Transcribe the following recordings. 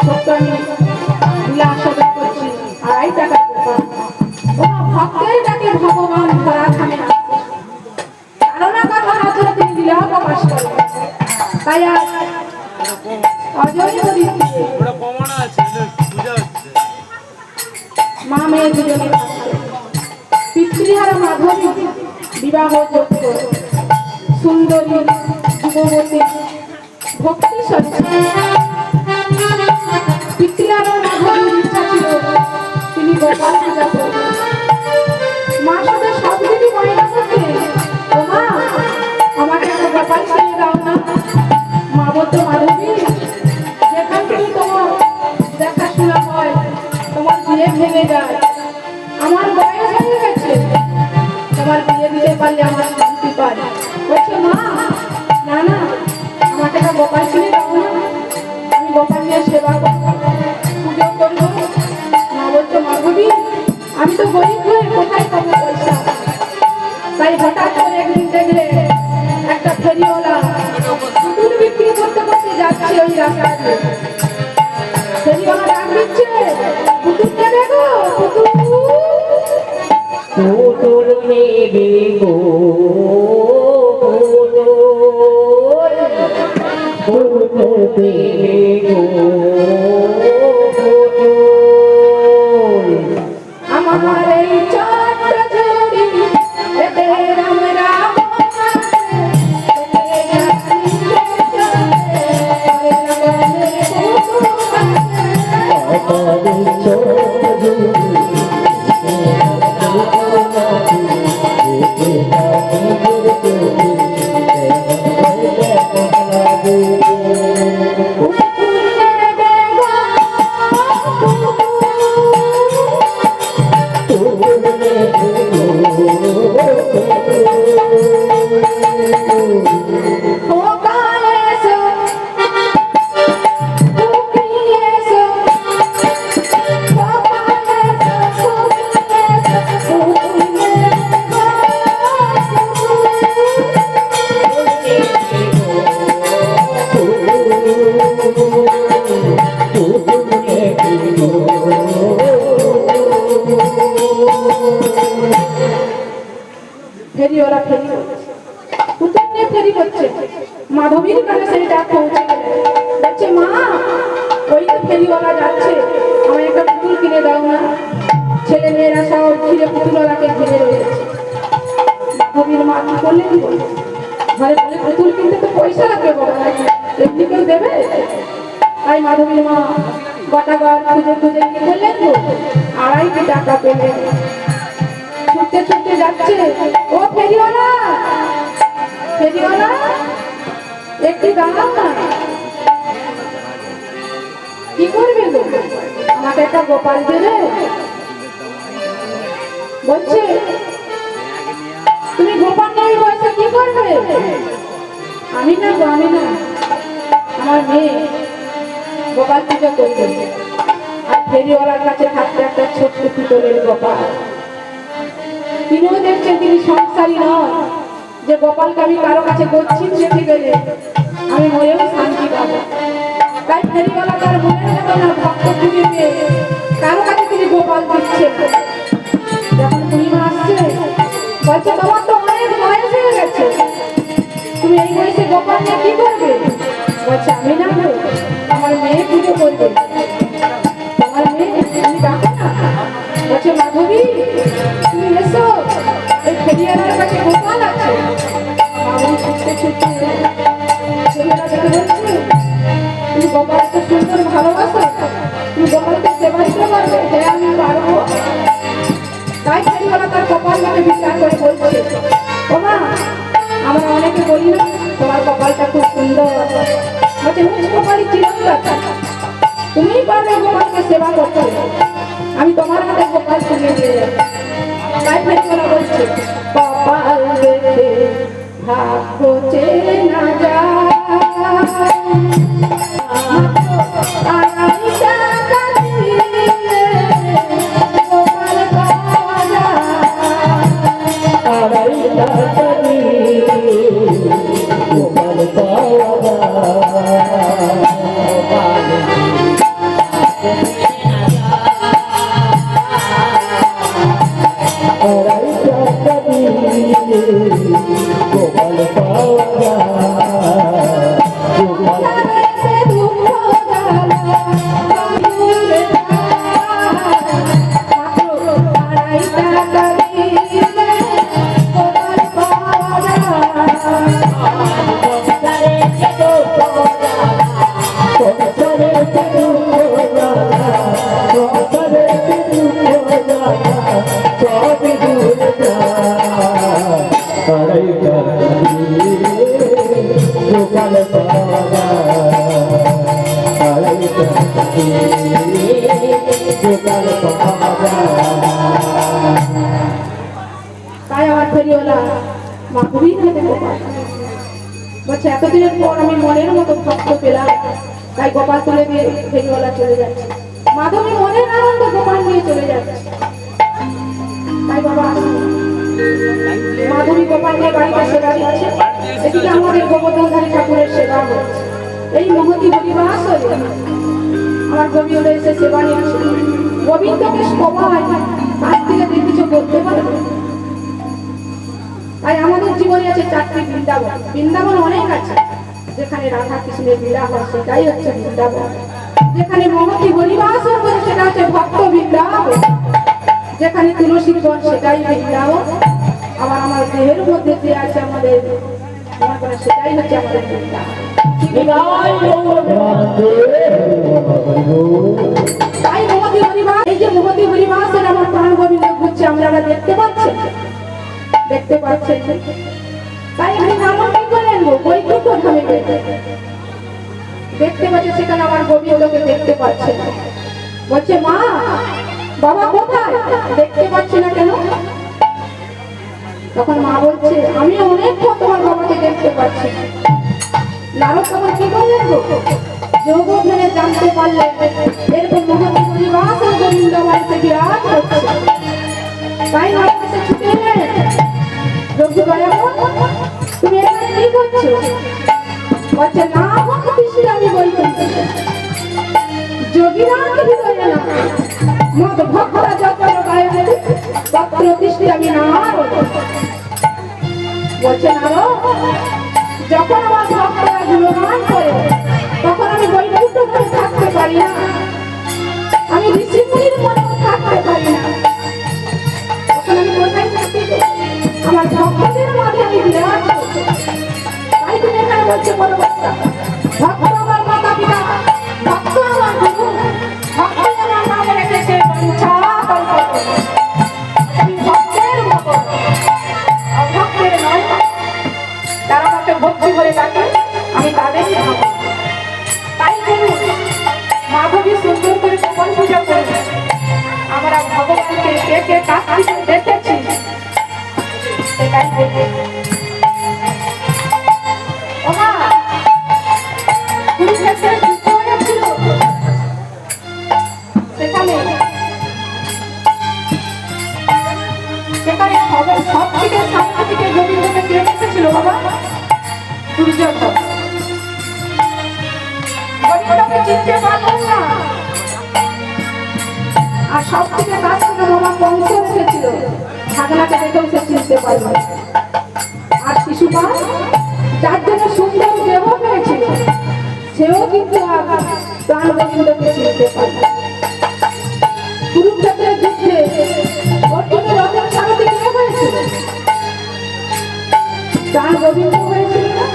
ছোট্ট আমি আশা করছি 2.5 টাকা ভক্তের ডাকে ভগবান ধরা খানে কারণা কথা হাতে তিনি লীলা প্রকাশ করেন। তাই আজ অজয় মা মেয়ে দুজনে পিতৃহারা মাধবী বিবাহ যোগ্য সুন্দরী যুবতী ভক্তি সজ্জা পিতৃহারা মাধবীর ইচ্ছা ছিল তিনি গোপাল পূজা করবেন। মা সাথে সব দিনই মহিলা করতে ও মা আমাকে একটা গোপাল ছেড়ে দাও না। মা বলতো মাধবী যেখান থেকে তোমার দেখাশোনা হয় তোমার বিয়ে ভেঙে যায়, আমার বয়স হয়ে গেছে, তোমার বিয়ে দিতে পারলে আমার শান্তি পায়। বলছে মা না না আমাকে একটা গোপাল ছেড়ে দাও না, আমি গোপাল নিয়ে সেবা করবো পুজো করবো। মা বলতো মাধবী আমি তো গরিব হয়ে কোথায় পাবো পয়সা। তাই হঠাৎ করে একদিন দেখলে একটা ফেরিওয়ালা পুতুল বিক্রি করতে করতে যাচ্ছে ওই রাস্তা দিয়ে। ফেরিওয়ালা ডাক দিচ্ছে পুতুল নেবে গো পুতুল পুতুল নেবে গো পুতুল নেবে গো আমার এই ছোট্ট ঝুড়ি এতে রাম রাম ফেরিওয়ালা ফেরি পুতুল নিয়ে ফেরি করছে। মাধবীর কাছে সেই ডাক পৌঁছে যাচ্ছে মা ওই তো ফেরিওয়ালা যাচ্ছে, আমার একটা পুতুল কিনে দাও না। ছেলে মেয়েরা সব ঘিরে পুতুলওয়ালাকে ঘিরে রয়েছে। মাধবীর মা কি করলেন ঘরে বলে পুতুল কিনতে তো পয়সা লাগবে বাবা, এমনি কেউ দেবে? তাই মাধবীর মা গোটাবার খুঁজে খুঁজে কি করলেন গো 2.5 টাকা পেলেন। ছুটতে ছুটতে যাচ্ছে ও ফেরিওয়ালা ফেরিওয়ালা একটু দাঁড়াও না, কি করবে গো আমাকে একটা গোপাল দেবে? বলছে তুমি গোপাল নিয়ে বসে কি করবে? আমি না গো আমি না, আমার মেয়ে গোপাল পূজা করবে। আর ফেরিওয়ালার কাছে থাকতে একটা ছোট্ট পিতলের গোপাল। তিনিও দেখছেন তিনি সংসারী নয়, যে গোপালকে আমি কারো কাছে গচ্ছিত রেখে গেলে আমি মরেও শান্তি পাবো। তাই ফেরিওয়ালা তার মনের মতো ভক্ত খুঁজে পেয়ে কারো কাছে তিনি গোপাল দিচ্ছে। যখন পূর্ণিমা আসছে বলছে তোমার তো অনেক বয়স হয়ে গেছে, তুমি এই বয়সে গোপাল নিয়ে কি করবে? বলছে আমি না আমার মেয়ে পুজো করবে। তোমার মেয়ে তুমি ডাকো না। বলছে মাধবী তুমি এসো, এই ফেরিওয়ালার কাছে গোপাল আছে। মাধবী ছুটতে ছুটতে ফেরিওয়ালা দেখে বলছে তুমি গোপাল এত সুন্দর ভালোবাসো, তুমি গোপালকে সেবা দিতে পারবে? হ্যাঁ আমি পারবো। তাই ফেরিওয়ালা তার কপালটাকে বিচার করে বলছে ও মা আমরা অনেকে বলি না তোমার কপালটা খুব সুন্দর। বলছে নিজ কপালই চিরন্তন, তুমিই পারবে গোপালকে সেবা করতে, আমি তোমার হাতে গোপাল তুলে দিয়ে যাবো। তাই ফেরিওয়ালা বলছে কপাল দেখে ভাগ্য চেনা যায়, তাই আমার ফেরিওয়ালা মাধবীর হাতে গোপাল বলছে এতদিনের পর আমি মনের মতো ভক্ত পেলাম, তাই গোপাল তুলে দিয়ে ফেরিওয়ালা চলে যাচ্ছে। মাধবী মনের আনন্দ গোপাল নিয়ে চলে যাচ্ছে। তাই বাবা আসুন। মাধবী গোপাল নিয়ে বাড়িতে সেবা দিচ্ছে, এদিকে আমাদের গোবর্ধনধারী ঠাকুরের সেবা হচ্ছে। এই মহতি হরিবাস আমার গোবিন্দ এসে সেবা নিচ্ছে। গোবিন্দকে সবাই কাছ থেকে দিয়ে কিছু করতে পারে। তাই আমাদের জীবনে আছে চারটি বৃন্দাবন। বৃন্দাবন অনেক আছে, যেখানে রাধা কৃষ্ণের লীলা হয় সেটাই হচ্ছে বৃন্দাবন। যেখানে মহতি হরিবাস করে সেটা হচ্ছে ভক্ত বৃন্দাবন। যেখানে তুলসীর বন সেটাই বৃন্দাবন। আবার আমার দেহের মধ্যে যে আছে আমাদের মনে করে সেটাই হচ্ছে আমাদের বৃন্দাবন। তাই মহতি হরিবাস, এই যে মহতি হরিবাসের আমার প্রাণ গোবিন্দ ঘুরছে, আপনারা দেখতে পাচ্ছেন, দেখতে পাচ্ছেন। তাই আমি নামন কি করে আনবো? বৈকুণ্ঠ ধামে দেখতে পাচ্ছে, সেখানে আমার গোবিন্দকে দেখতে পাচ্ছে না। বলছে মা বাবা কোথায়? দেখতে পাচ্ছি না কেন? তখন মা বলছে আমি অনেকক্ষণ তোমার বাবাকে দেখতে পাচ্ছি। নারদ তখন কি করলেন গো? যোগ ধরে জানতে পারলেন এরকম মহতি হরিবাস গোবিন্দ বাড়িতে বিরাজ করছে। তাই নারদ এসে ছুটে এলেন, রঘু দয়াময় তুমি এখানে কি করছো? বলছে না ভক্তি আমি বৈকুণ্ঠ, যোগীরা হৃদয়ে না মদ ভক্তরা যত গায়ে তত্র দৃষ্টি আমি নারদ। বলছে নারদ যখন আমার ভক্তরা গুণগান করে তখন আমি বৈকুণ্ঠ ধামে থাকতে পারি না, আমি ঋষি মুনির মনেও থাকতে পারি না। তখন আমি কোথায় থাকি? আমার ভক্তদের মাঝে আমি বিরাজ করছি। তাই তুমি এখানে বলছে পরবর্তী ভক্ত আমার মাতা পিতা, ভক্ত আমার গুরু, ভক্ত আমার নাম রেখেছে বাঞ্ছা কল্পনা। আমি ভক্তের মতো অভক্তের নয়, তারা আমাকে ভক্তি করে ডাকে, আমি তাদেরই ভাব। তাই বলুন মাধবী সুন্দর করে গোপন পূজা করি। আমরা ভগবানকে কে কে কাছ থেকে দেখেছি সেটাই বলবো। ওমা কুরুক্ষেত্রে যুদ্ধ হয়েছিল, সেখানে সব থেকে সামনে থেকে গোবিন্দকে কে দেখেছিল বাবা? দুর্যোধন। গোবিন্দকে চিনতে পারলেন না, আর সব থেকে কাছ থেকে বাবা কংস দেখেছিল, ভাগনাকে দেখেও সে চিনতে পারল। আর শিশুপাল যার জন্য সুন্দর দেহ পেয়েছিল, সেও কিন্তু প্রাণ গোবিন্দকে চিনতে পারল। কুরুক্ষেত্রের যুদ্ধে অর্জুনের রথের সারথি কে হয়েছিল? প্রাণ গোবিন্দ হয়েছিল না?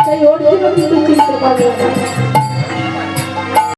সেই অর্জুনও কিন্তু চিনতে পারল না।